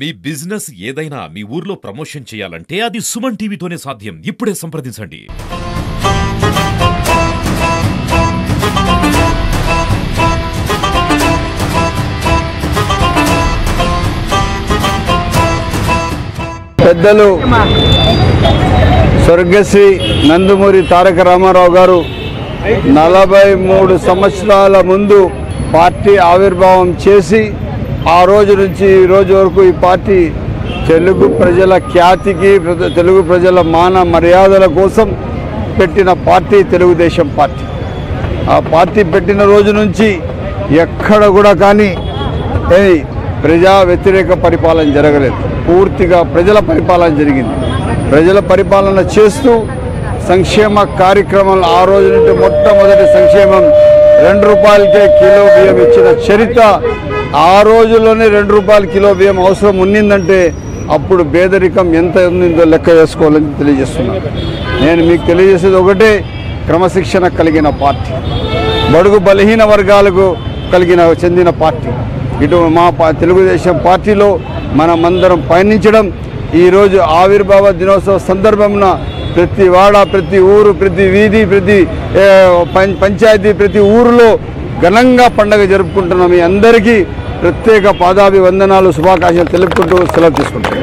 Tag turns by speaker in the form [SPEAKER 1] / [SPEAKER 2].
[SPEAKER 1] మీ business ఏదైనా మీ ఊర్లో promotion చేయాలంటే అది సుమన్ టీవీతోనే సాధ్యం. ఇప్పుడే సంప్రదించండి.
[SPEAKER 2] పెద్దలు స్వర్గశ్రీ నందమూరి తారక రామారావు గారు 43 సంవత్సరాల ముందు పార్టీ ఆవిర్భావం చేసి ఆ రోజు నుంచి ఈ రోజు వరకు ఈ పార్టీ తెలుగు ప్రజల ఖ్యాతికి, తెలుగు ప్రజల మాన మర్యాదల కోసం పెట్టిన పార్టీ తెలుగుదేశం పార్టీ. ఆ పార్టీ పెట్టిన రోజు నుంచి ఎక్కడ కూడా కానీ ప్రజా వ్యతిరేక పరిపాలన జరగలేదు. పూర్తిగా ప్రజల పరిపాలన జరిగింది. ప్రజల పరిపాలన చేస్తూ సంక్షేమ కార్యక్రమాలు ఆ రోజు నుండి మొట్టమొదటి సంక్షేమం 2 రూపాయలకే కిలో బియ్యం ఇచ్చిన చరిత్ర. ఆ రోజుల్లోనే 2 రూపాయల కిలో బియ్యం అవసరం ఉన్నిందంటే అప్పుడు పేదరికం ఎంత ఉందో లెక్క వేసుకోవాలని తెలియజేస్తున్నాను. నేను మీకు తెలియజేసేది ఒకటే, క్రమశిక్షణ కలిగిన పార్టీ, బడుగు బలహీన వర్గాలకు చెందిన పార్టీ. ఇటు మా తెలుగుదేశం పార్టీలో మనమందరం పయనించడం. ఈరోజు ఆవిర్భావ దినోత్సవ సందర్భంన ప్రతి వాడ, ప్రతి ఊరు, ప్రతి వీధి, ప్రతి పంచాయతీ, ప్రతి ఊరిలో ఘనంగా పండుగ జరుపుకుంటున్నాం. మీ అందరికీ ప్రత్యేక పాదాభివందనాలు, శుభాకాంక్షలు తెలుపుకుంటూ సెలవు తీసుకుంటాం.